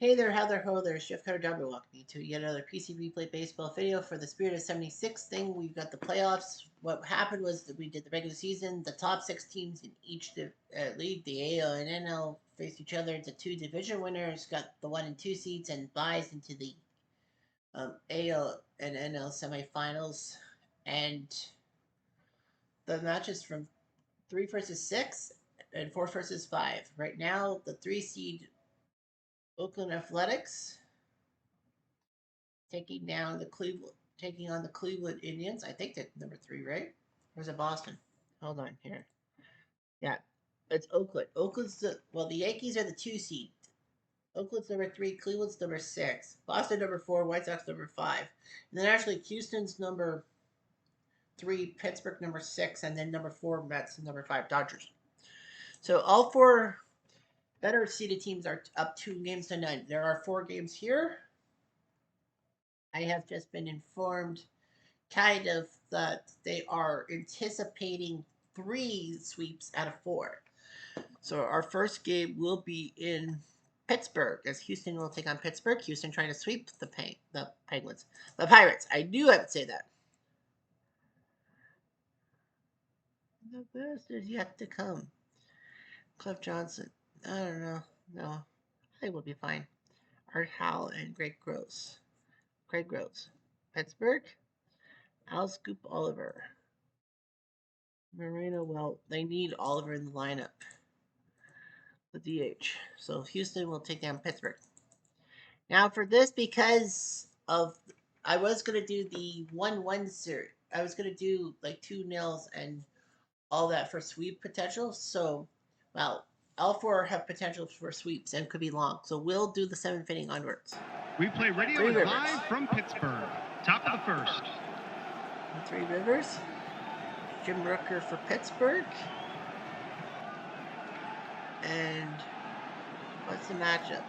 Hey there, how there, ho there, Chef Cutter W welcoming you to yet another PC Replay Baseball video for the Spirit of 76 thing. We've got the playoffs. What happened was that we did the regular season. The top six teams in each league, the AL and NL, faced each other. The two division winners got the 1 and 2 seeds and buys into the AL and NL semifinals. And the matches from 3 versus 6 and 4 versus 5. Right now, the 3 seed Oakland Athletics taking on the Cleveland Indians. I think that's number 3, right? Or is it Boston? Hold on here. Yeah, it's Oakland. The Yankees are the 2 seed. Oakland's number 3, Cleveland's number 6, Boston number 4, White Sox number 5, and then actually Houston's number 3, Pittsburgh number 6, and then number 4 Mets and number 5 Dodgers. So all 4 better seeded teams are up 2-0. There are 4 games here. I have just been informed kind of that they are anticipating 3 sweeps out of 4. So our first game will be in Pittsburgh, as Houston will take on Pittsburgh. Houston trying to sweep the Penguins. The Pirates. I knew I would say that. The best is yet to come. Cliff Johnson. I don't know. No. I think we'll be fine. Art Howell and Greg Gross. Pittsburgh. Al Scoop Oliver. Moreno, well, they need Oliver in the lineup. The DH. So Houston will take down Pittsburgh. Now for this, because of I was gonna do the 1-1 series. I was gonna do like 2-0 and all that for sweep potential. So, well, all 4 have potential for sweeps and could be long. So we'll do the 7th inning onwards. Replay radio is live from Pittsburgh. Top of the first. The 3 Rivers. Jim Rooker for Pittsburgh. And what's the matchup?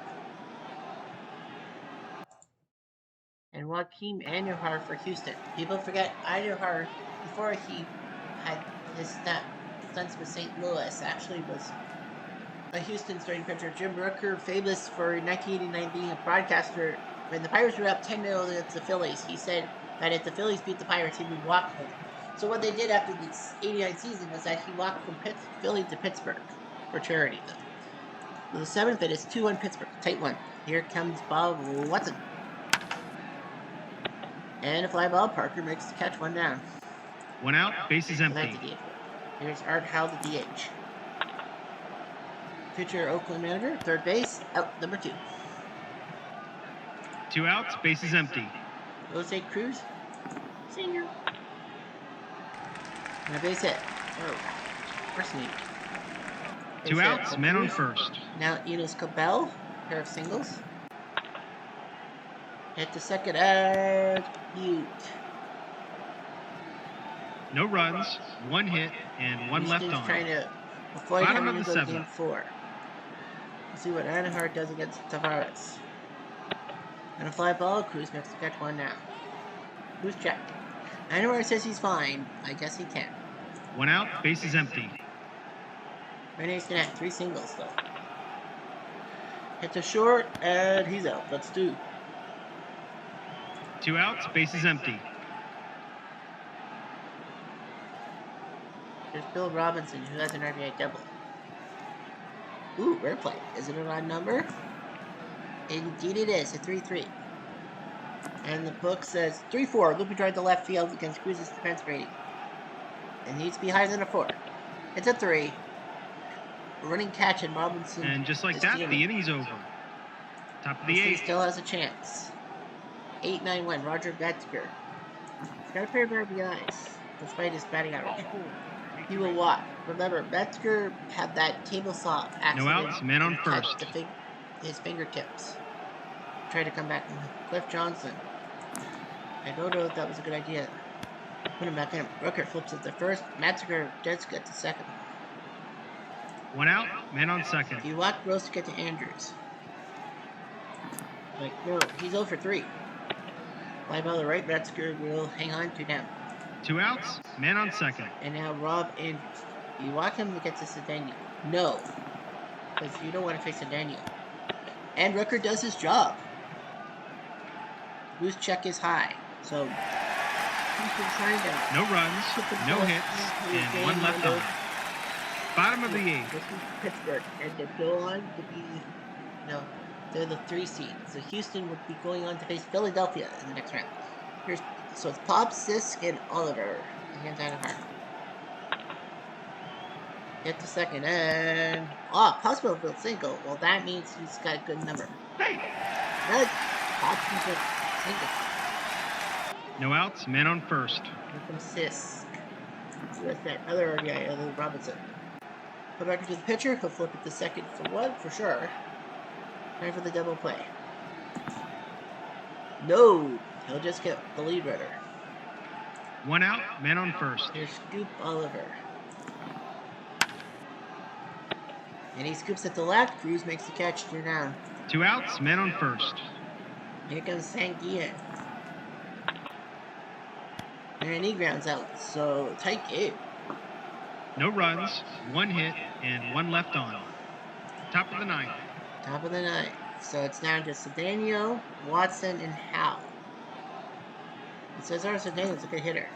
And Joaquim Andujar for Houston. People forget Andujar, before he had his stunts with St. Louis, actually was a Houston starting pitcher. Jim Rooker, famous for 1989 being a broadcaster. When the Pirates were up 10-0 against the Phillies, he said that if the Phillies beat the Pirates, he would walk home. So what they did after the 89 season was that he walked from Philly to Pittsburgh for charity. The 7th it is 2-1 Pittsburgh. Tight one. Here comes Bob Watson. And a fly ball. Parker makes the catch, 1 down. 1 out, bases empty. Here's Art Howell, the DH. Pitcher, Oakland manager, third base, out number 2. 2 outs, bases empty. Jose Cruz, senior. And a base hit. Oh, first need. 2 outs, man on first. Now Enos Cabell, pair of singles. Hit the second and Butte. No runs, 1 hit, and 1 left on. Trying to avoid having to go to game 4. Let's see what Andujar does against Tavares. And a fly ball, Cruz makes the catch, 1 now. Cruz checked. Andujar says he's fine. I guess he can. 1 out, bases empty. Rene's gonna have 3 singles though. Hit the short and he's out. Let's do. 2 outs, bases empty. There's Bill Robinson, who has an RBI double. Ooh, rare play. Is it an odd number? Indeed it is, a 3-3. And the book says 3-4. Loopy drive to left field against Cruz's defense rating. It needs to be higher than a 4. It's a 3. Running catch and Robinson. And just like that, the inning's over. Top of the 8th. He still has a chance. 8-9-1. Roger Metzger. He's got a pair of RBIs, despite his batting average. He will walk. Remember, Metzger had that table saw accident. No outs, man on first. His fingertips. Try to come back. Cliff Johnson. I don't know if that was a good idea. Put him back in. Rooker flips it to first. Metzger does get to second. 1 out, man on second. You walk Gross to get to Andrews. Like, no, he's 0 for 3. Fly ball to right, Metzger will hang on to down. 2 outs, man on second. And now Rob Andrews. You walk him to get to Cedeno. No. Because you don't want to face Cedeno. And Rooker does his job. Boost check is high. So Houston trying to No runs, no hits, and one left on. Bottom of the eighth. This is Pittsburgh, and they go on to be, they're the 3 seed. So Houston would be going on to face Philadelphia in the next round. So it's Pop, Sisk, and Oliver against Anaheim. Get to second, and possible field single. Well, that means he's got a good number. Good. Possible single. No outs, men on first. Here comes Sisk with that other RBI, other Robinson. Put back to the pitcher. He'll flip it to second for one for sure. Time for the double play. No, he'll just get the lead runner. 1 out, men on first. Here's Scoop Oliver. And he scoops it to left. Cruz makes the catch. 2 down. 2 outs, men on first. Here comes Sanguillen. And he grounds out. So tight game. No runs, 1 hit, and 1 left on. Top of the ninth. Top of the ninth. So it's down to Cedeno, Watson, and Howe. And Cesar Cedeno's a good hitter.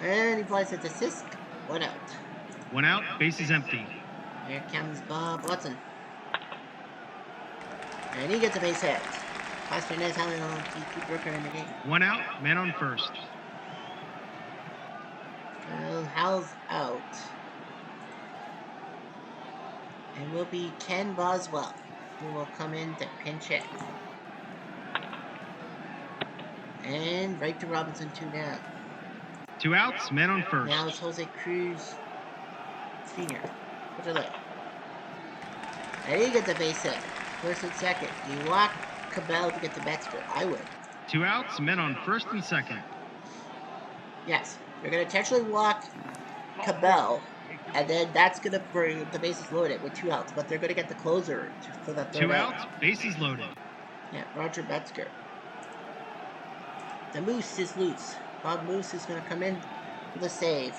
And he flies it to Sisk. 1 out. 1 out, bases empty. Here comes Bob Watson. And he gets a base hit. Pasternak having on keep Rooker in the game. 1 out, men on first. Well, Hal's out. And will be Ken Boswell, who will come in to pinch hit. And right to Robinson, 2 down. 2 outs, men on first. Now it's Jose Cruz Sr. Put it left. And he gets a base hit. First and second. Do you walk Cabell to get the Metzger? I would. 2 outs, men on first and second. Yes. You're going to intentionally walk Cabell, and then that's going to bring the bases loaded with 2 outs. But they're going to get the closer for that 3rd 2 out. outs, bases loaded. Yeah, Roger Metzger. The Moose is loose. Bob Moose is going to come in for the save.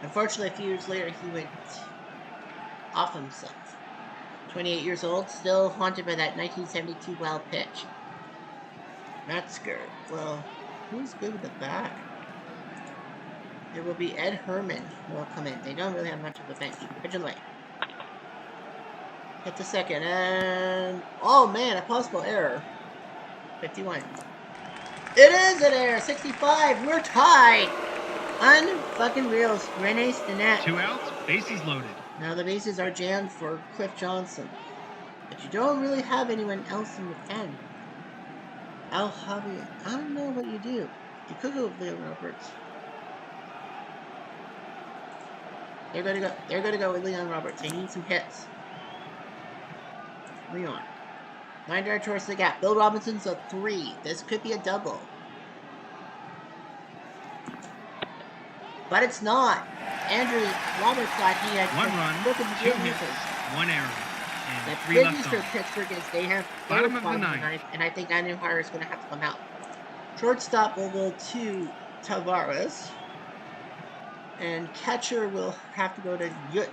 Unfortunately, a few years later, he went off himself. 28 years old, still haunted by that 1972 wild pitch. Metzger. Well, who's good with the bat? It will be Ed Herman who will come in. They don't really have much of a bench. Pitch and lay. Hit the second, and oh man, a possible error. 51. It is an error. 65. We're tied. Unfucking real. Rene Stinnett. 2 outs, bases loaded. Now the bases are jammed for Cliff Johnson. But you don't really have anyone else in the pen. Al Javier. I don't know what you do. You could go with Leo Roberts. They're gonna go with Leon Roberts. They need some hits. Leon. 9-yard towards the gap. Bill Robinson's a 3. This could be a double. But it's not. Andrew Roberts thought he had 1 run, 2 hits, 1 error, and 3 the left business for on. Pittsburgh is they have Bottom of the ninth. and I think Andrew Hire is going to have to come out. Shortstop will go to Tavares, and catcher will have to go to Yutz.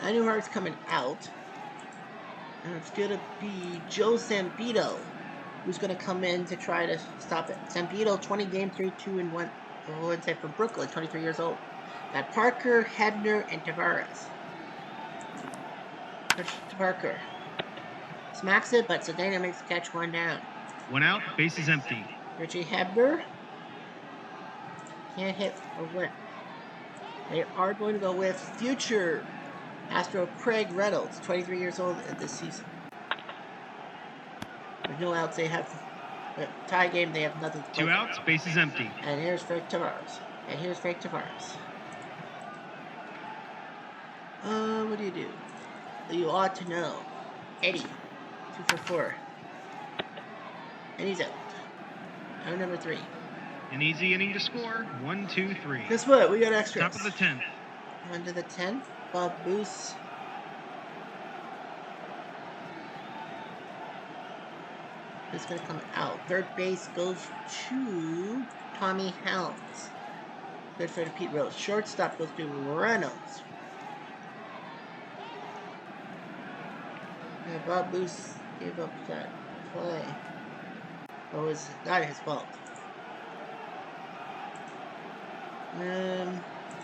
Andrew Hire's coming out, and it's going to be Joe Sampito who's going to come in to try to stop it. Sampito, 20 games, 3-2-1. I would say from Brooklyn, 23 years old. Got Parker, Hebner, and Tavares. Pitch to Parker. Smacks it, but Cedeno makes the catch, 1 down. 1 out, bases empty. Richie Hebner. Can't hit or win. They are going to go with future Astro Craig Reynolds, 23 years old this season. With no outs, they have tie game. They have nothing to play. 2 outs, bases empty. And here's Frank Tavares. What do you do? You ought to know. Eddie, 2 for 4. And he's out. Out number 3. An easy inning to score. 1, 2, 3. Guess what? We got extras. Top of the 10th. On to the 10th. Bob Moose. It's going to come out. Third base goes to Tommy Helms. Good for Pete Rose. Shortstop goes to Reynolds. Yeah, Bob Booth gave up that play. But it was not his fault.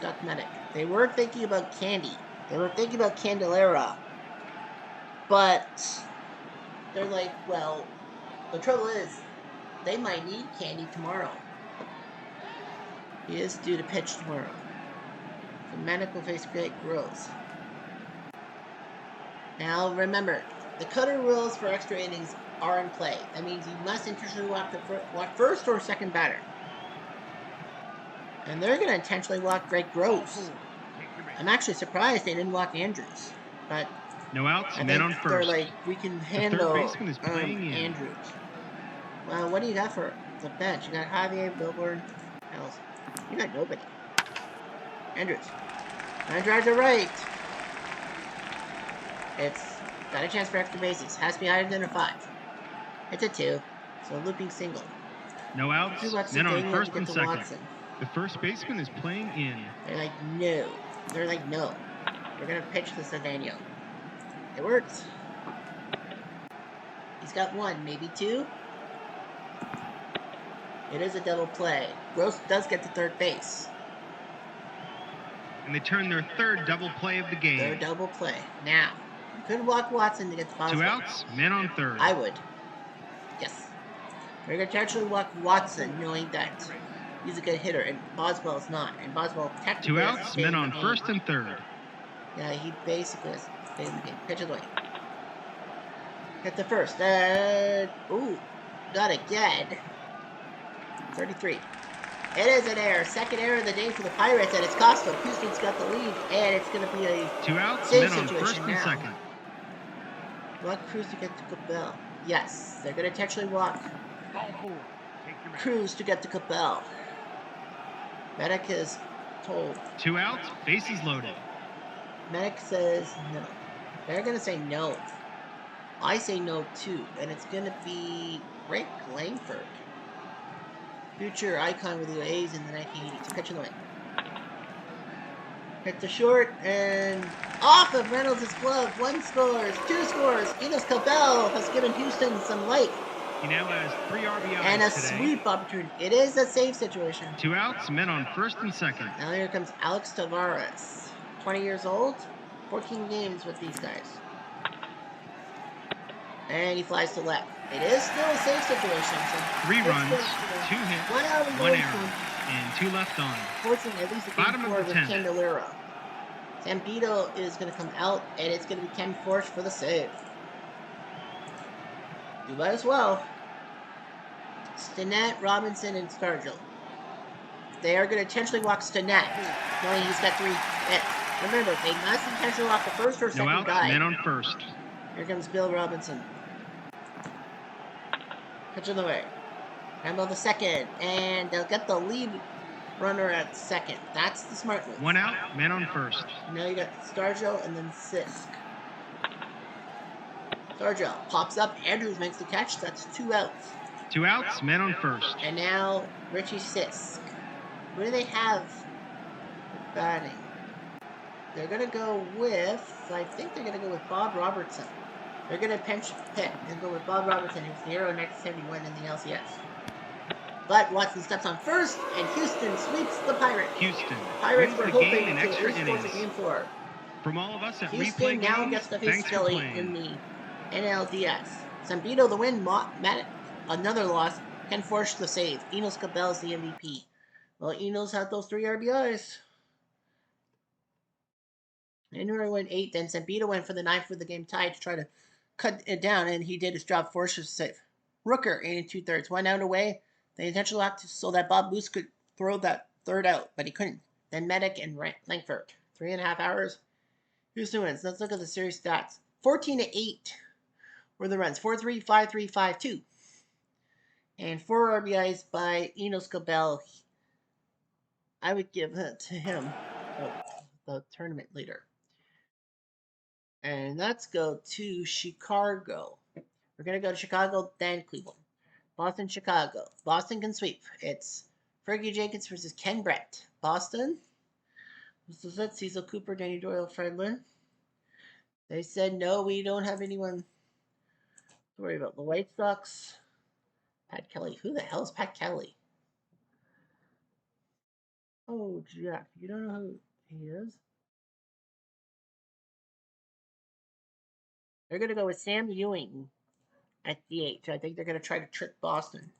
Duck Medic. They were thinking about Candy. They were thinking about Candelera. But they're like, well, the trouble is, they might need Candy tomorrow. He is due to pitch tomorrow. So Medic will face Greg Gross. Now remember, the cutter rules for extra innings are in play. That means you must intentionally walk the first or second batter. And they're going to intentionally walk Greg Gross. I'm actually surprised they didn't walk Andrews. But No outs, I men think on they're first. like, we can The handle third baseman is playing in. Andrews. Well, what do you got for the bench? You got Javier, Billboard, else. You got nobody. Andrews. Line drive to right. It's got a chance for extra bases. Has to be higher than a 5. It's a 2. So looping single. No outs, men on Daniel first to get and to second. Watson. The first baseman is playing in. They're like, no. They're like, no. We're going to pitch to Daniel. It works. He's got 1, maybe 2. It is a double play. Gross does get to third base. And they turn their third double play of the game. Third double play. Now, you could walk Watson to get to Boswell. 2 outs, men on third. I would. Yes. They're going to actually walk Watson, knowing that he's a good hitter, and Boswell is not. And Boswell technically 2 has outs, stayed men in on the game. first and third. Yeah, he basically has stayed in the game. Pitch it away. Hit the first. Ooh, got again. 33. It is an error. Second error of the day for the Pirates, and it's cost them. Houston's got the lead, and it's going to be a 2 outs, save men on situation first now. and second. Walk Cruz to get to Capel. Yes, they're going to intentionally walk Cruz to get to Capel. Medic is told. 2 outs, bases loaded. Medic says no. They're going to say no. I say no too, and it's going to be Rick Langford. Future icon with the A's in the 1980s. Pitch in the way. Hit the short and off of Reynolds' glove. 1 scores, 2 scores. Enos Cabell has given Houston some life. He now has 3 RBIs and a today. Sweep opportunity. It is a save situation. 2 outs, men on first and second. Now here comes Alex Tavares. 20 years old, 14 games with these guys. And he flies to left. It is still a safe situation. So 3 runs, 2 hits, 1 error, and 2 left on. Fortunately, at least the Bottom of the with 10th. Candelera. Zambito is going to come out, and it's going to be Ken Forsch for the save. You might as well. Stinnett, Robinson, and Stargell. They are going to intentionally walk Stinnett, knowing he's got 3 hits. Remember, they must intentionally walk the first or second No outs, guy. men on first. Here comes Bill Robinson. Pitch in the way. Handle the second, and they'll get the lead runner at second. That's the smart move. 1 out, men on first. Now you got Stargell and then Sisk. Stargell pops up. Andrews makes the catch. That's 2 outs. 2 outs, men on first. And now Richie Sisk. Who do they have batting? They're going to go with, I think they're going to go with Bob Robertson. They're going to pinch hit and go with Bob Robertson, who's the hero next 71 in the LCS. But Watson steps on first, and Houston sweeps the Pirates. Houston Pirates were wins the hoping game in to extra at least force innings. a game 4. From all of us at Houston Replay now Games, gets to face thanks for Philly playing. in the NLDS. Zambito the win, another loss. Ken Forsch the save. Enos Cabell is the MVP. Well, Enos had those 3 RBIs. Henry went 8, then Zambito went for the 9th for the game tied to try to cut it down, and he did his job. Forsch was safe. Rooker, 8 2/3. 1 out away. They intentionally locked so that Bob Moose could throw that 3rd out, but he couldn't. Then Medic and Langford. 3.5 hours. Houston wins. Let's look at the series stats. 14-8 were the runs. 4-3, 5-3, 5-2. And 4 RBIs by Enos Cabell. I would give that to him, the tournament leader. And let's go to Chicago. We're going to go to Chicago, then Cleveland. Boston, Chicago. Boston can sweep. It's Fergie Jenkins versus Ken Brett. Boston. This is it. Cecil Cooper, Danny Doyle, Fred Lynn. They said, no, we don't have anyone to worry about. The White Sox. Pat Kelly. Who the hell is Pat Kelly? Oh, Jack. You don't know who he is? They're going to go with Sam Ewing at DH. I think they're going to try to trick Boston.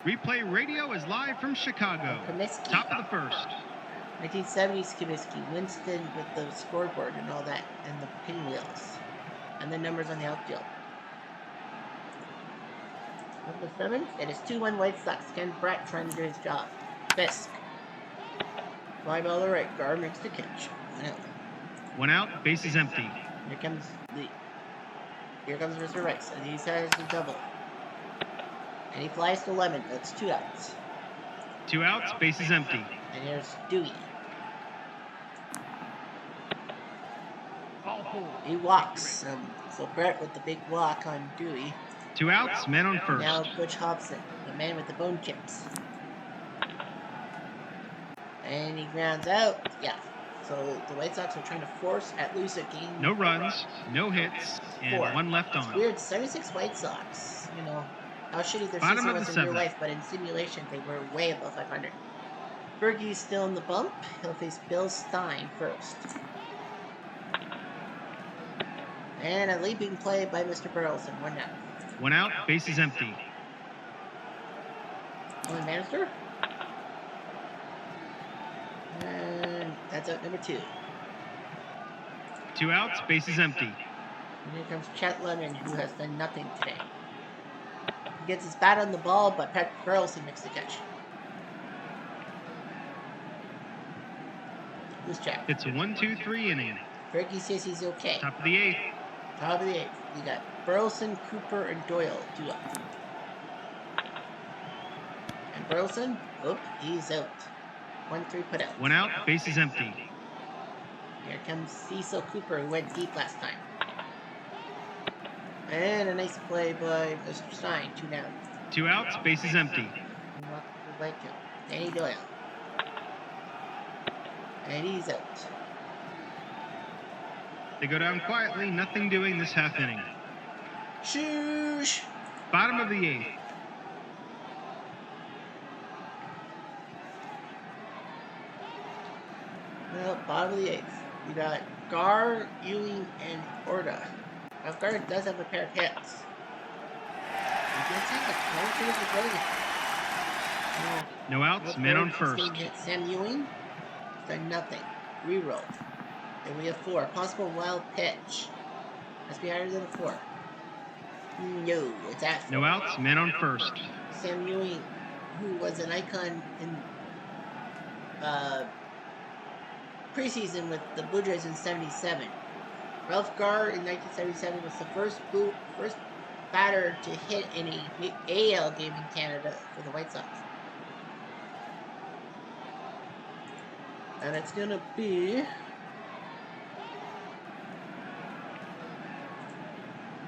Replay radio is live from Chicago. Comiskey. Top of the first. 1970s Comiskey. Winston with the scoreboard and all that, and the pinwheels. And the numbers on the outfield. Of the seventh, it is 2-1 White Sox. Ken Brett trying to do his job. Fisk. Fly ball to right. Gar makes the catch. 1 out. 1 out, base is empty. Here comes Mr. Rice, and he has a double. And he flies to Lemon. That's 2 outs. 2 outs, base is empty. And here's Dewey. He walks. So Brett with the big walk on Dewey. 2 outs, man on first. Now Butch Hobson, the man with the bone chips. And he grounds out. Yeah. So the White Sox are trying to force at least a game. No runs, no hits, and 4. 1 left on. It's weird. 76 White Sox. You know how shitty their Bottom season of was the in real 7th. life, but in simulation they were way above 500. Bergey's still in the bump. He'll face Bill Stein first. And a leaping play by Mr. Burleson. 1 out. 1 out, base is empty. Only Manister. And that's out number 2. 2 outs, base is empty. And here comes Chet Lemon, who has done nothing today. He gets his bat on the ball, but Pat Burleson makes the catch. Who's Chet? It's a 1-2-3 inning. Berkey says he's okay. Top of the 8th. Top of the 8th. You got Burleson, Cooper, and Doyle. 2 up. And Burleson, he's out. 1-3 put out. 1 out, base is empty. Here comes Cecil Cooper, who went deep last time. And a nice play by Mr. Stein. 2 down. 2 outs, base is empty. Danny Doyle. And he's out. They go down quietly, nothing doing this half inning. Shoosh! Bottom of the 8th. Well, bottom of the 8th. You got Gar, Ewing, and Orta. Now, Gar does have a pair of hits. No outs, man on first. Sam Ewing done nothing. Reroll. And we have 4. Possible wild pitch. Must be higher than a 4. No, it's at 4. No outs, man on first. Sam Ewing, who was an icon in preseason with the Blue Jays in '77. Ralph Garr in 1977 was the first batter to hit in a AL game in Canada for the White Sox. And it's gonna be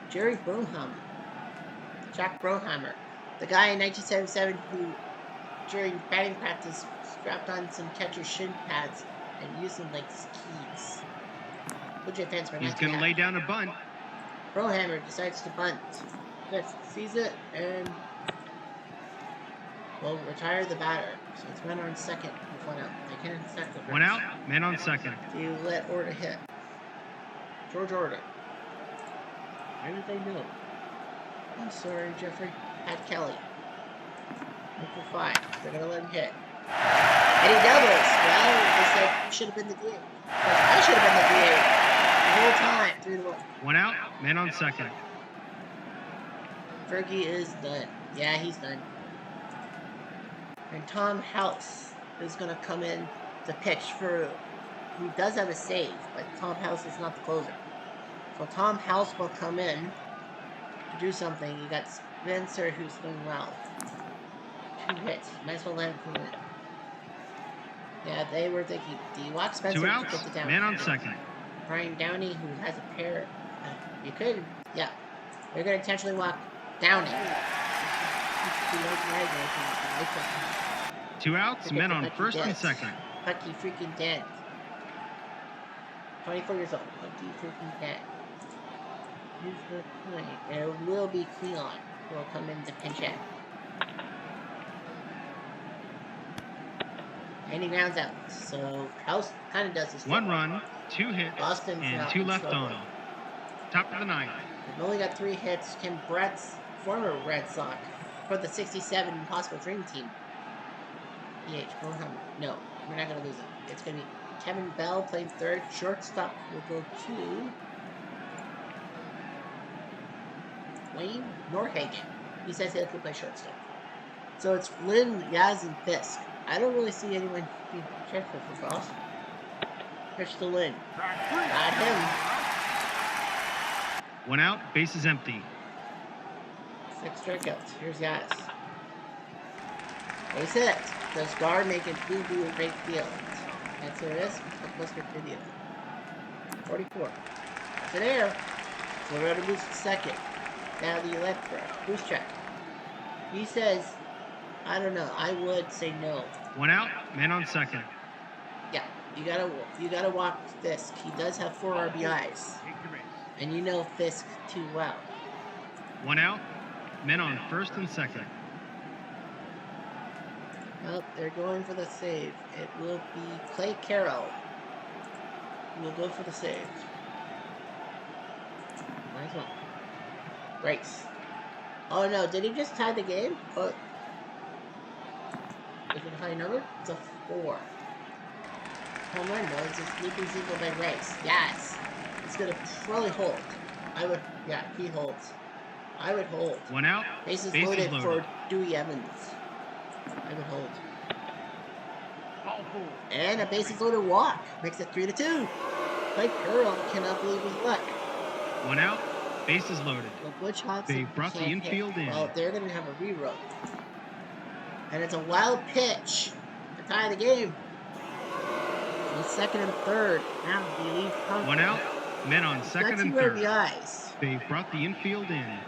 Jerry Brohammer. Jack Brohammer. The guy in 1977 who, during batting practice, strapped on some catcher's shin pads and used them like skis. Blue Jay fans were not He's going to lay down a bunt. Brohammer decides to bunt. Fifth sees it and will retire the batter. So it's man on second with 1 out. They can't sack the first. 1 out, man on second. You let Orta hit. George Orta. Why did they know? I'm sorry, Jeffrey. Pat Kelly. Number 5. They're going to let him hit. And he doubles. Well, they said he should have been the DH. I should have been the DH. The whole time. 3-1. 1 out, man on second. Fergie is done. Yeah, he's done. And Tom House is going to come in to pitch for... He does have a save, but Tom House is not the closer. So Tom House will come in to do something. You got Spencer, who's doing well. 2 hits. Might as well let him come in. Yeah, they were thinking, do you walk Spencer 2 to outs, get the down? man on second. Brian Downey, who has a pair. You could, yeah. They're going to intentionally walk Downey. 2 outs, men on first and second. Pucky freaking dead. 24 years old. What do you think he can? Here's the point. It will be Cleon who will come in to pinch hit. And he rounds out. So House kind of does this. 1 run, 2 hits, Boston's and now 2 in left trouble. on. Top of the 9th. They've only got 3 hits. Tim Brett's former Red Sox for the 67 Impossible Dream Team. DH, Mohammed. No, we're not going to lose him. It's going to be Kevin Bell playing third. Shortstop will go to Wayne Norhagen. He says he'll play shortstop. So it's Flynn, Yaz, and Fisk. I don't really see anyone being careful for Boston. Pitch to Lynn. Got him. 1 out, bases empty. 6 strikeouts. Here's Yaz. Base hit. Does guard make it boo-boo in right field? Answer is let's get video. 44. That's an error. Florida moves to second. Now the Electra. Boost check. He says, I don't know. I would say no. 1 out, man on second. Yeah, you gotta walk Fisk. He does have 4 RBIs, and you know Fisk too well. 1 out, men on first and second. Well, they're going for the save. It will be Clay Carroll who will go for the save. Nice one. Race. Oh no, did he just tie the game? Oh, is it a high number? It's a 4. Home run, though. It's a sneaky single by Rice. Yes. It's going to probably hold. Yeah, he holds. I would hold. 1 out, Bases loaded for Dewey Evans. I would hold. And a bases loaded walk. Makes it 3-2. Clay Carroll cannot believe his luck. 1 out, bases loaded. Well, Butch Hawks They brought the infield in. Well, they're going to have a reroll. And it's a wild pitch to tie the game. And second and third. Now the lead comes. 1 out, men on second and third. RBIs. They brought the infield in.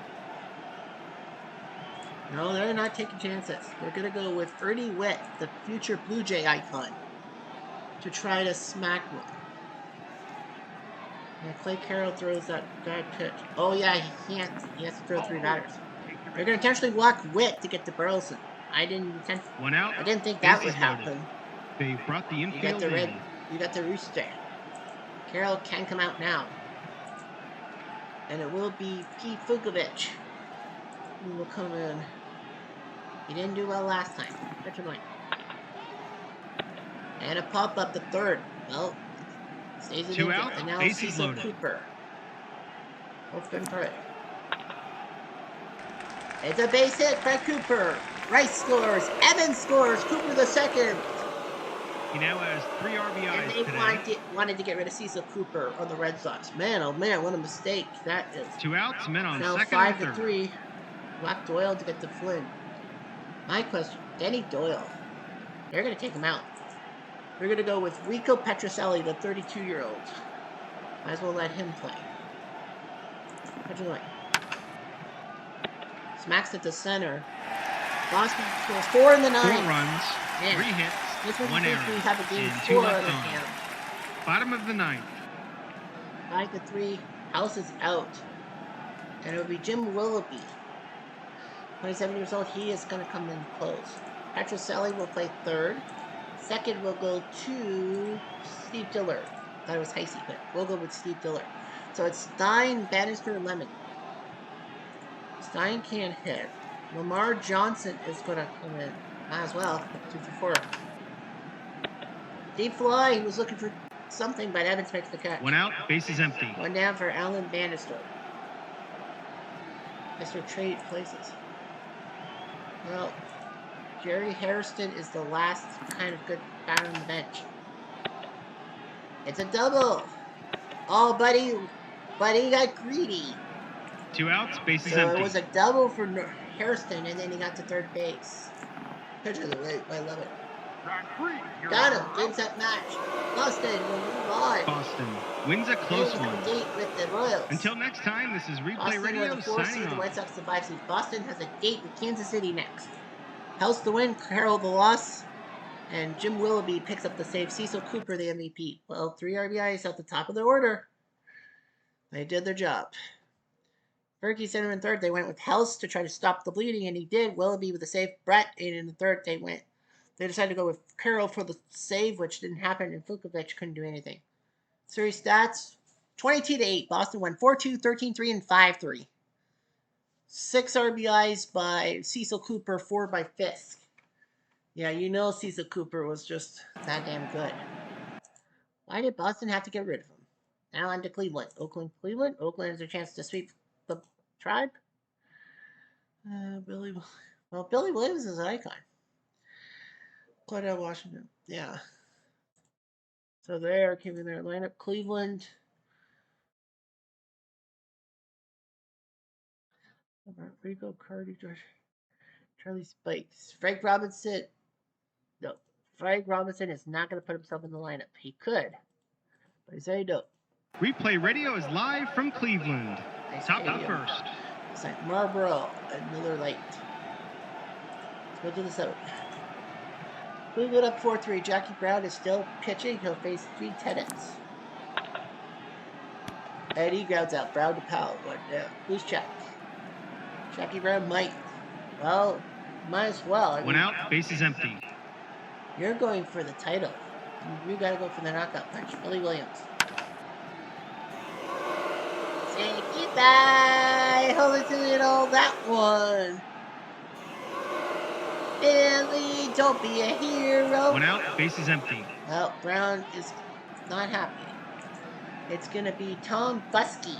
No, they're not taking chances. They're going to go with Ernie Witt, the future Blue Jay icon, to try to smack one. And Clay Carroll throws that bad pitch. Oh, yeah, he can't. He has to throw 3 batters. They're going to intentionally walk Witt to get to Burleson. I didn't think that would happen. They brought the infield in. You got the rooster. Carroll can come out now. And it will be Pete Fukovic who will come in. He didn't do well last time. Pitch him line. And a pop-up to third. Well, stays in 2 out, and now bases Cecil loaded. Cooper. Open for it. It's a base hit by Cooper. Rice scores. Evans scores. Cooper the second. He now has 3 RBIs And they today. wanted to get rid of Cecil Cooper on the Red Sox. Man, oh man, what a mistake that is. 2 outs, men on Now second and 5-3. third. Black Doyle to get to Flynn. My question, Denny Doyle. They're going to take him out. They're going to go with Rico Petroselli, the 32-year-old. Might as well let him play. Petroselli. Smacks it to center. Boston scores 4 in the 9th. 4 runs, Man, 3 hits, this was 1 the error, first we have a game and 4 2 on left the on. hand. Bottom of the 9th. 5-3. House is out. And it will be Jim Willoughby. 27 years old. He is going to come in close. Petroselli will play third. Second will go to Steve Dillard. That was Heisey, but we'll go with Steve Dillard. So it's Stein, Bannister, and Lemon. Stein can't hit. Lamar Johnson is going to come in. Might as well. 2 for 4. Deep fly. He was looking for something, but Evans makes the catch. 1 out, bases empty. 1 down for Alan Bannister. Mr. Trade places. Well, Jerry Hairston is the last kind of good batter on the bench. It's a double. Oh, buddy got greedy. 2 outs, bases So empty. it was a double for Hairston, and then he got to third base. Pitch of the right. I love it. Got him. Game's up match. Boston will move on. Boston wins a close Here's one. the date with the Royals. Until next time, this is Replay Boston are Radio the 4th signing seed, the off. White Sox the 5th seed. Boston has a date with Kansas City next. House the win, Carroll the loss, And Jim Willoughby picks up the save. Cecil Cooper, the MVP. Well, 3 RBIs at the top of the order. They did their job. Berkey sent him in third. They went with House to try to stop the bleeding, and he did. Willoughby with the save. Brett in the third. They decided to go with Carroll for the save, which didn't happen, and Fukovic couldn't do anything. Series stats 22-8. Boston won 4-2, 13-3, and 5-3. 6 RBIs by Cecil Cooper, 4 by Fisk. Yeah, you know Cecil Cooper was just that damn good. Why did Boston have to get rid of him? Now on to Cleveland. Cleveland. Oakland has a chance to sweep the Tribe. Billy Williams is an icon. Cordell Washington. Yeah. So they are keeping their lineup. Cleveland. Rico, Cardi, Charlie Spikes. Frank Robinson. No. Frank Robinson is not going to put himself in the lineup. He could. But he's saying no. Replay radio is live from Cleveland. Nice Top of the stadium. first. It's like Marlboro and Miller Lite. Let's go to the 7th. Cleveland up 4-3. Jackie Brown is still pitching. He'll face 3 tenants. Eddie grounds out. Brown to Powell. 1 down. Who's checked? Jackie Brown might. Well, might as well. 1 out, base is empty. You're going for the title. You got to go for the knockout punch. Billy Williams. Say goodbye. Hold it to that one. Billy, don't be a hero. 1 out, base is empty. Well, Brown is not happy. It's going to be Tom Buskey,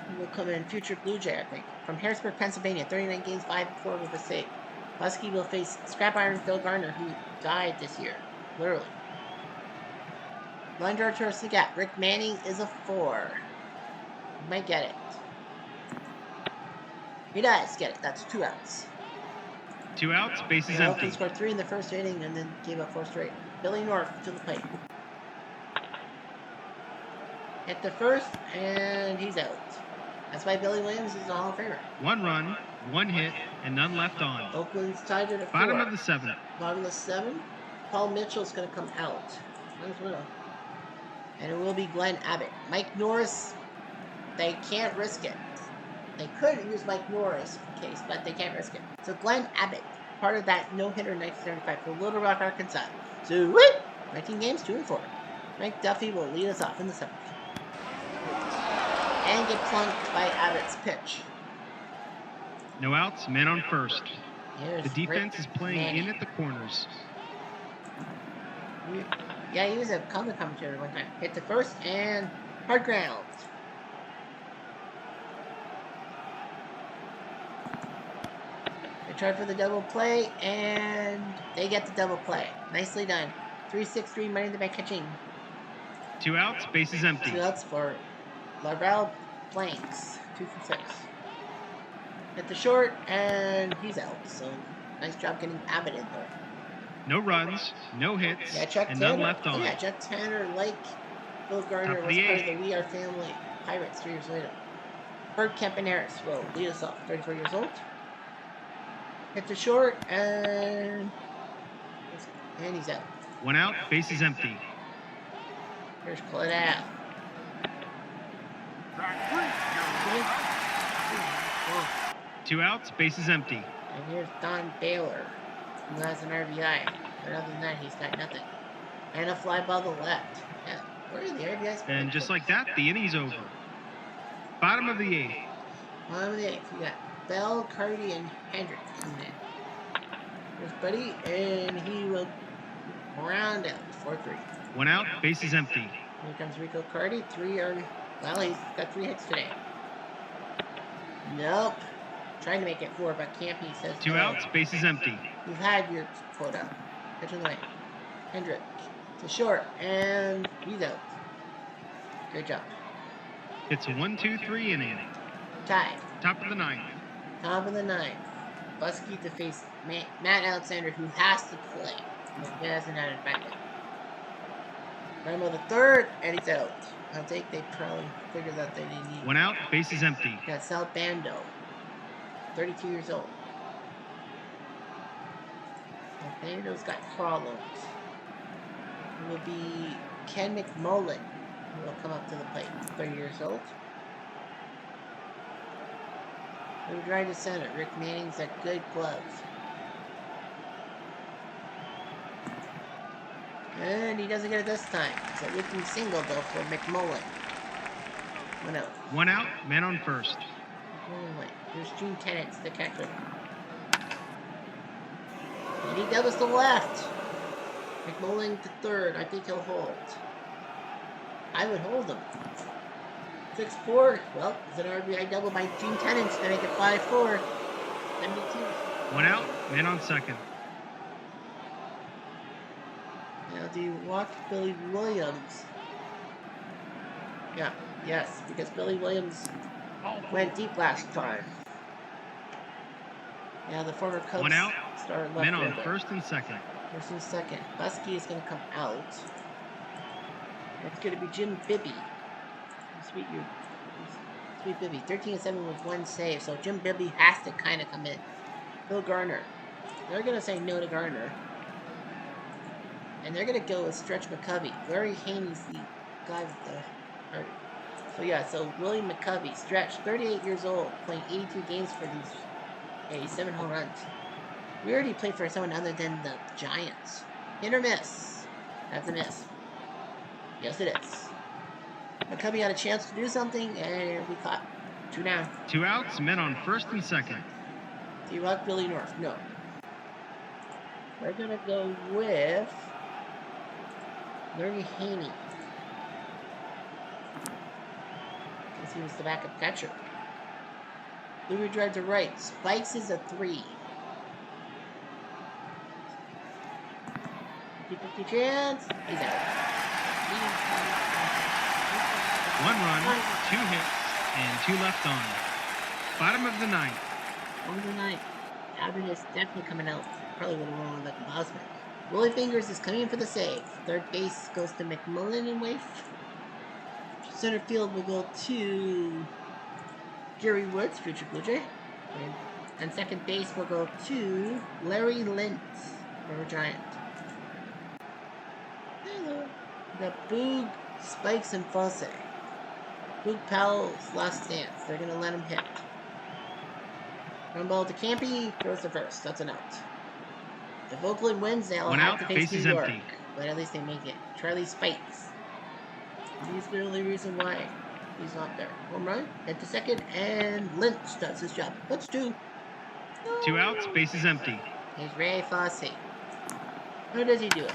who will come in, future Blue Jay, I think. From Harrisburg, Pennsylvania, 39 games, 5-4 with a save. Buskey will face Scrap Iron Phil Garner, who died this year. Literally. Line drive towards the gap. Rick Manning is a 4. He might get it. He does get it. That's 2 outs. 2 outs, base is empty. Oakland scored 3 in the first inning and then gave up 4 straight. Billy North to the plate. Hit the first, and he's out. That's why Billy Williams is a Hall of Famer. 1 run, 1 hit, and none left on. Oakland's tied it at 4. Bottom of the 7th. Bottom of the 7th. Paul Mitchell's going to come out. Might as well. And it will be Glenn Abbott. Mike Norris, they can't risk it. They could use Mike Norris in case, but they can't risk it. So Glenn Abbott, part of that no-hitter in 1975 for Little Rock, Arkansas. So, 19 games, 2-4. Mike Duffy will lead us off in the 7th. And get plunked by Abbott's pitch. No outs, man on first. Here's The defense Rick is playing Manning. in at the corners. Yeah, he was a color commentator one time. Hit the first and hard ground. They tried for the double play and they get the double play. Nicely done. 3-6-3 money in the bank catching. 2 outs, base is empty. 2 outs for Laurel Blanks. 2 for 6. Hit the short and he's out. So nice job getting Abbott in there. No runs, no hits, Yeah, Chuck and Tanner. none left on. Yeah, Chuck Tanner, like Bill Gardner, Top of was the part of 8th. the We Are Family Pirates 3 years later. Bert Kempen-Harris will lead us off, 34 years old. Hit the short, and he's out. 1 out, base is empty. Here's Claudel. 2 outs, base is empty. And here's Don Baylor, who has an RBI. But other than that, he's got nothing. And a fly ball to the left. Yeah, where are the RBIs? And just like that, the inning's over. Bottom of the 8th. Bottom of the 8th, we got Bell, Cardi, and Hendrick coming in. Here's Buddy, and he will round out 4-3. 1 out, base is empty. Here comes Rico Cardi. Well, he's got 3 hits today. Nope. Trying to make it 4, but Campy says 2 no. outs, base is empty. You've had your quota. Catch in the lane. Hendrick to short, and he's out. Great job. It's a 1-2-3 inning. Tied. Top of the 9th. Top of the 9th. Buskey to face Matt Alexander, who has to play. He hasn't had it back yet. Rambo the 3rd, and he's out. I think they probably figured that they didn't need 1 out, base is empty. Got Sal Bando, 32 years old. Nathaniel's got problems. It will be Ken McMullen who will come up to the plate. 30 years old. Who drive to center? Rick Manning's got good gloves. And he doesn't get it this time. It's a looking single though for McMullen. 1 out. 1 out, man on first. McMullen went. Here's Gene Tennant's the catcher. And he doubles to left. McMullen to third. I think he'll hold. I would hold him. 6-4. Well, it's an RBI double by Gene Tennant's to make it 5-4. 72. 1 out, man on second. Now, do you walk Billy Williams? Yeah, yes, because Billy Williams went deep last time. Yeah, the former Cubs 1 out, started left men on fielder. first and second. First and second. Busky is going to come out. It's going to be Jim Bibby. Sweet Bibby. 13-7 with 1 save, so Jim Bibby has to kind of come in. Phil Garner. They're going to say no to Garner. And they're going to go with Stretch McCovey. Larry Haney's the guy with the heart. So yeah, so William McCovey, Stretch, 38 years old, playing 82 games for these 7 home runs. We already played for someone other than the Giants. Hit or miss? That's a miss. Yes, it is. McCovey had a chance to do something, and it'll be caught. 2 down. 2 outs, men on first and second. D-Rock, Billy North. No. We're going to go with Larry Haney. Because he was the backup catcher. Louis drive to right. Spikes is a 3. 50-50 chance. He's out. 1 run, 2 hits, and 2 left on. Bottom of the ninth. Bottom of the ninth. Abbott is definitely coming out. Probably would have won like Bosman. Willie Fingers is coming in for the save. Third base goes to McMullen and Waif. Center field will go to Jerry Woods, future Blue Jay. And second base will go to Larry Lintz, former Giant. Hello. The Boog, Spikes, and Fosse. Boog Powell's last stance. They're going to let him hit. Run ball to Campy, throws to first. That's an out. If Oakland wins, they'll have to face New York. Empty. But at least they make it. Charlie Spikes. He's the only reason why he's not there. Home run, hit to second, and Lynch does his job. That's 2. No. 2 outs, bases empty. Here's Ray Fosse. How does he do it?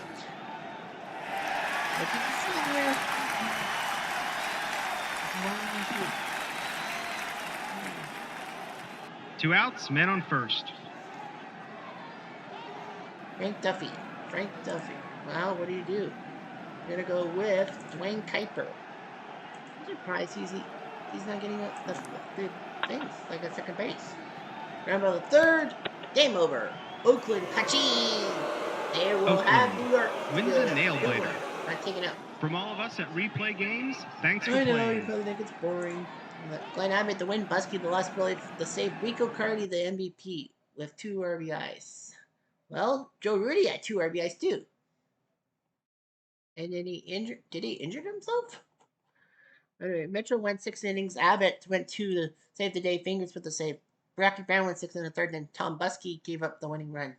What did you see there? 2 outs, men on first. Frank Duffy. Well, what do you do? You're going to go with Dwayne Kuiper. I'm surprised he's not getting the big things, like at second base. Ground ball to third. Game over. Oakland, Kaching. They will have New York. Wins a nail biter. Not taken out. From all of us at Replay Games, thanks for playing. I know, playing. you probably think it's boring. Glenn Abbott, the win. Busky, the lost Billy, the save. Rico Cardi, the MVP, with 2 RBIs. Well, Joe Rudy had 2 RBIs too. And then did he injure himself? Anyway, Mitchell went 6 innings. Abbott went 2 to save the day. Fingers with the save. Bracky Brown went 6 in the third. Then Tom Busky gave up the winning run.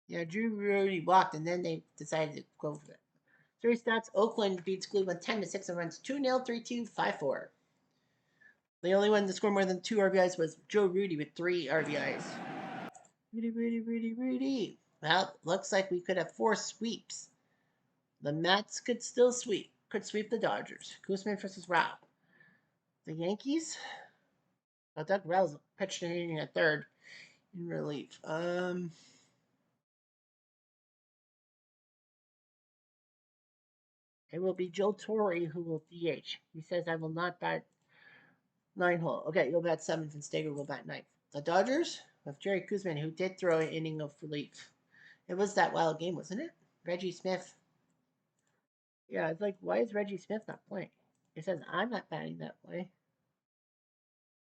Yeah, Drew Rudy walked, and then they decided to go for it. 3 stats. Oakland beats Cleveland 10-6 and runs 2-0, 3-2, 5-4. The only one to score more than 2 RBIs was Joe Rudy with 3 RBIs. Rudy. Well, looks like we could have 4 sweeps. The Mets could still sweep. Could sweep the Dodgers. Koosman versus Rao. The Yankees? Well, Doug Rowell pitched an inning at third in relief. It will be Joe Torre who will DH. He says, I will not bat 9 hole. Okay, you'll bat 7th and Steger will bat 9th. The Dodgers with Jerry Koosman, who did throw an inning of relief. It was that wild game, wasn't it? Reggie Smith. Yeah, it's like, why is Reggie Smith not playing? It says, I'm not batting that way.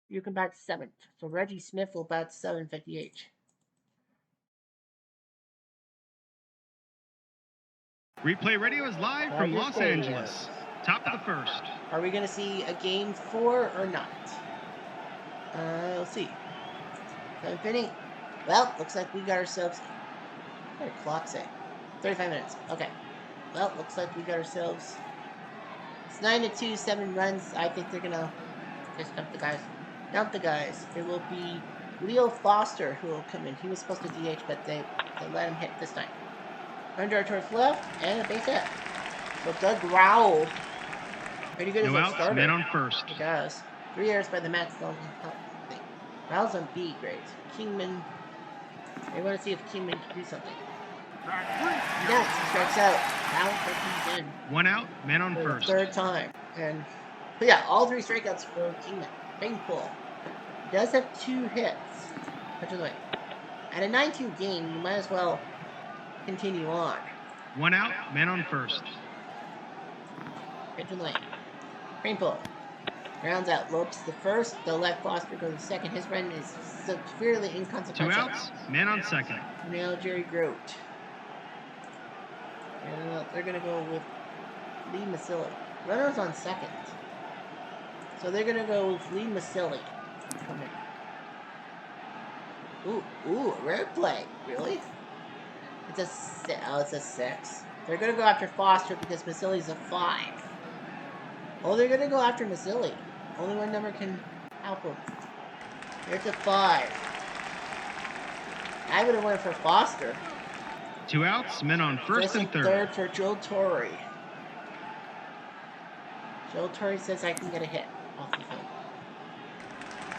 You can bat 7th. So Reggie Smith will bat 7th at DH. Replay radio is live from Los Angeles. Top of the first. Are we going to see a game 4 or not? We'll see. 7th inning. Well, looks like we got ourselves... What did the clock say? 35 minutes. Okay. Well, looks like we got ourselves... It's 9-2, 7 runs. I think they're going to just dump the guys. Dump the guys. It will be Leo Foster who will come in. He was supposed to DH, but they let him hit this time. Under towards left, and a base hit. So Doug Rowell, pretty good as a starter. Men on first. He does. 3 errors by the Mets. Rowell's on B grade. Kingman, they want to see if Kingman can do something. Yes, he strikes out. Now he's in. 1 out, men on for first. The 3rd time. And, but yeah, all 3 strikeouts for Kingman. Painful. He does have 2 hits. Which is like, at a 9-2 game, you might as well continue on. 1 out, men on first. Pitch and lane. Painful. Rounds out. Lopes the first. They'll let Foster go the second. His run is severely inconsequential. 2 outs, men on second. Now Jerry Grote. And they're going to go with Lee Masilli. Runners on second. So they're going to go with Lee Masilli. Come in. Ooh, a rare play. Really? It's a 6. They're going to go after Foster because Masilli's a 5. Oh, they're going to go after Masilli. Only one number can help him. There's a 5. I would have went for Foster. 2 outs, men on first and third. Third for Joe Torre. Joe Torre says I can get a hit off the field.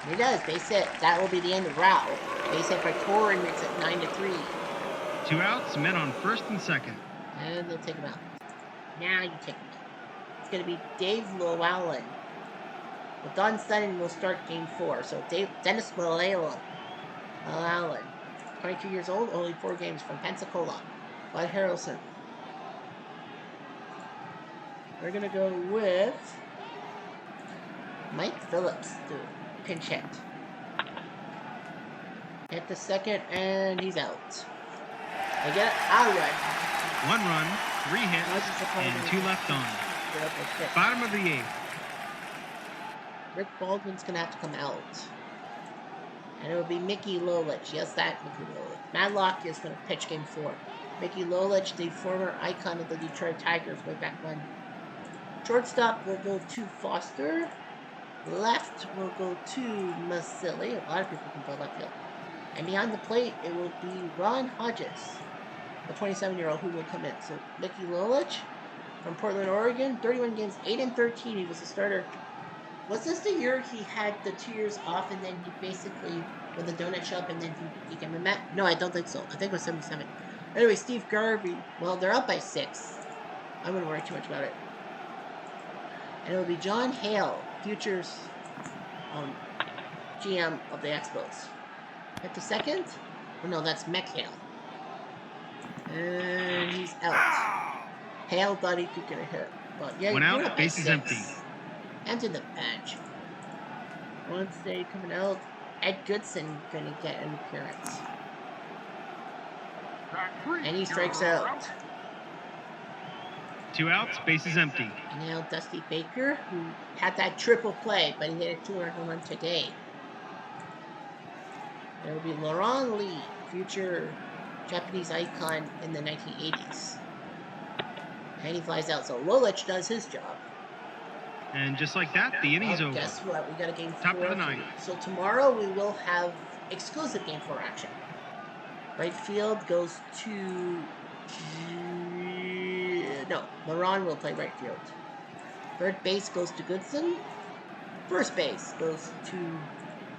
He does. Base hit. That will be the end of route. Base hit for Torre makes it 9-3. 2 outs, men on first and second. And they'll take him out. Now you take him out. It's going to be Dave Llewellyn. Well, Don Sutton will start game 4. So Dennis Llewellyn, 22 years old, only 4 games from Pensacola. Bud Harrelson. We're going to go with Mike Phillips to pinch hit. Hit the second, and he's out. I get it. All right. 1 run, 3 hits, and 2 left on. Bottom of the 8th. Rick Baldwin's going to have to come out. And it will be Mickey Lolich. Yes, that Mickey Lolich. Madlock is going to pitch game 4. Mickey Lolich, the former icon of the Detroit Tigers way back when. Shortstop will go to Foster. Left will go to Masilli. A lot of people can play left field. And behind the plate, it will be Ron Hodges, the 27-year-old who will come in. So Mickey Lolich from Portland, Oregon, 31 games, 8-13. He was a starter. Was this the year he had the 2 years off and then he basically with the donut shop and then he became a Met? No, I don't think so. I think it was 77. Anyway, Steve Garvey. Well, they're up by 6. I wouldn't worry too much about it. And it will be John Hale, Futures GM of the Expos. At the second? Oh, no, that's Mech Hale. And he's out. Hale thought he could get a hit. But yeah, 1 out, base is empty. Enter the bench. Once they coming out, Ed Goodson gonna get an appearance. And he strikes out. 2 outs, base is empty. Now Dusty Baker, who had that triple play, but he hit a 2-run home run today. There will be Laurent Lee, future Japanese icon in the 1980s. And he flies out, so Lolich does his job. And just like that, the inning's over. Guess what? We got a game 4. Top of the 9th. So tomorrow we will have exclusive game 4 action. Right field goes to... No, Moran will play right field. Third base goes to Goodson. First base goes to...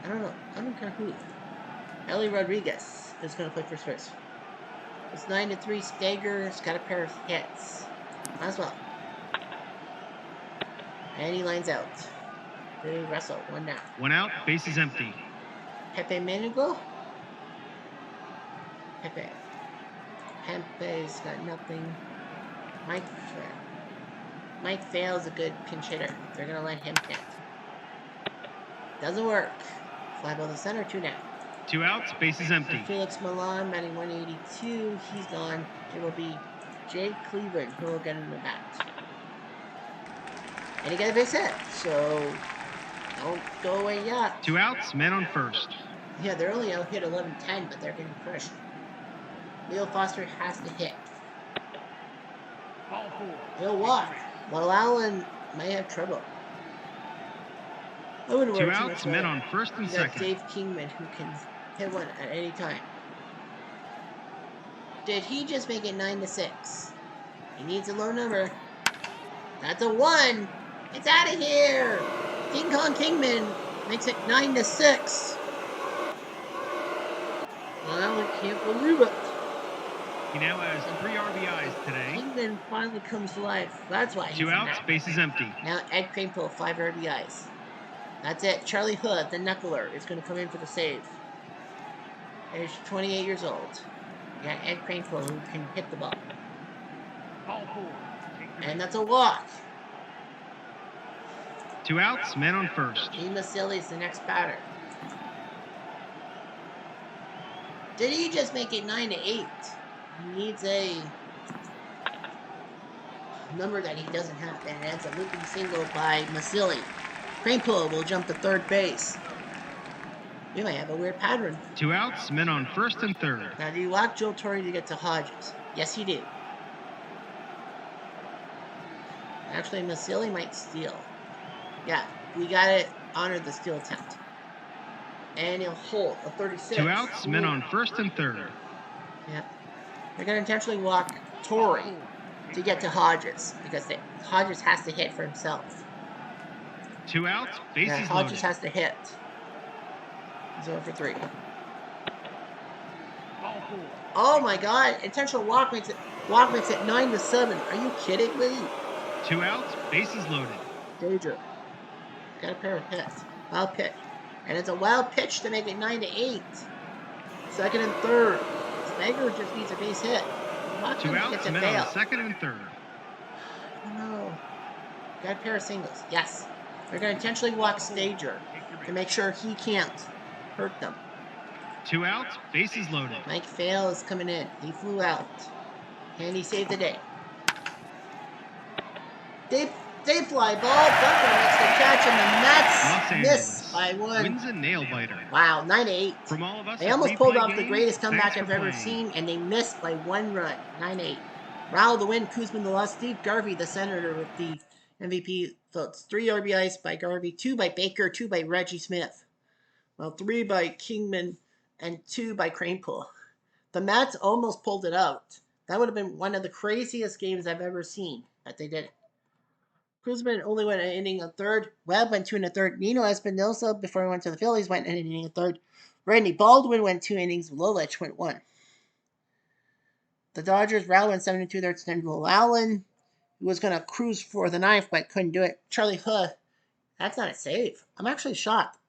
I don't care who. Ellie Rodriguez is going to play first base. It's 9-3. Stager's got a pair of hits. Might as well. And he lines out. They wrestle. 1 down. 1 out. Base is empty. Pepe Manigo. Pepe's got nothing. Mike Vale's a good pinch hitter. They're going to let him hit. Doesn't work. Fly ball to center, 2 down. 2 outs, bases empty. Felix Milan, batting 182. He's gone. It will be Jake Cleveland who will get in the bat. And he got a base hit, so don't go away yet. 2 outs, men on first. Yeah, they're only out hit 11-10, but they're getting crushed. Leo Foster has to hit. He'll walk. Well, Allen may have trouble. I wouldn't worry 2 too outs, much men about on first and it. You got second. Dave Kingman who can hit one at any time. Did he just make it 9-6? He needs a low number. That's a 1. It's out of here. King Kong Kingman makes it 9-6. Well, I can't believe it. He now has 3 RBIs today. Kingman finally comes to life. That's why he's 2 outs, back. bases empty. Now Ed Cranepool, 5 RBIs. That's it. Charlie Hood, the knuckler, is going to come in for the save. He's 28 years old. You got Ed Cranepool who can hit the ball. And that's a walk. 2 outs, men on first. Ema Silly's the next batter. Did he just make it 9-8? He needs a number that he doesn't have, and that's a looping single by Masili. Cranepool will jump to third base. We might have a weird pattern. 2 outs, men on first and third. Now, do you walk Joe Torre to get to Hodges? Yes, you do. Actually, Masili might steal. Yeah, we gotta honor the steal attempt. And he'll hold a 36. 2 outs, men on first and third. Yeah. They're gonna intentionally walk Torre to get to Hodges because Hodges has to hit for himself. 2 outs, bases Yeah, loaded. Hodges has to hit. He's 0 for 3. Oh my God! Intentional walk makes it 9-7. Are you kidding me? 2 outs, bases loaded. Danger. Got a pair of hits. Wild pitch. And it's a wild pitch to make it 9-8. Second and third. Stager just needs a base hit. 2 outs, gets a men fail. on second and third. No. Got a pair of singles. Yes. They're going to intentionally walk Stager to make sure he can't hurt them. 2 outs, bases loaded. Mike Fail is coming in. He flew out. And he saved the day. They fly ball. Bunker makes the catch, and the Los Mets miss Angeles by 1. wins a nail biter. Wow, 9-8. From all of us They at almost Replay pulled off the Games, greatest comeback thanks I've for ever playing. seen, and they missed by 1 run. 9-8. Raul the win, Kuzman the loss, Steve Garvey the senator with the MVP votes. 3 RBIs by Garvey, 2 by Baker, 2 by Reggie Smith. Well, 3 by Kingman, and 2 by Cranepool. The Mets almost pulled it out. That would have been one of the craziest games I've ever seen that they did. Kuzman only went an inning a third. Webb went 2 1/3. Nino Espinosa, before he went to the Phillies, went an inning a third. Randy Baldwin went 2 innings. Lolich went 1. The Dodgers, Raul went 7 2/3. Then Will Allen, who was going to cruise for the 9th, but couldn't do it. Charlie Hood, that's not a save. I'm actually shocked.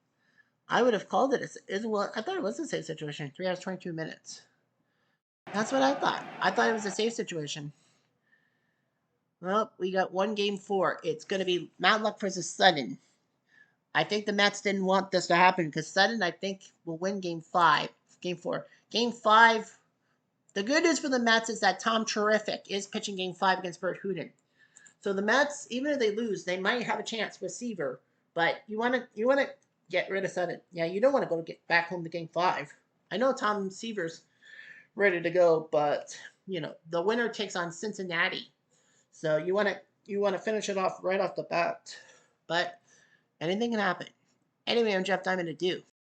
I would have called it. I thought it was a save situation. 3 hours, 22 minutes. That's what I thought. I thought it was a save situation. Well, we got 1 game 4. It's going to be Mount Luck versus Sutton. I think the Mets didn't want this to happen because Sutton, I think, will win game 5. Game 4. Game 5. The good news for the Mets is that Tom Terrific is pitching game 5 against Bert Hooten. So the Mets, even if they lose, they might have a chance with Seaver. But you want to get rid of Sutton. Yeah, you don't want to get back home to game 5. I know Tom Seaver's ready to go, but the winner takes on Cincinnati. So you want to finish it off right off the bat. But anything can happen. Anyway, I'm Jeff Diamond to do.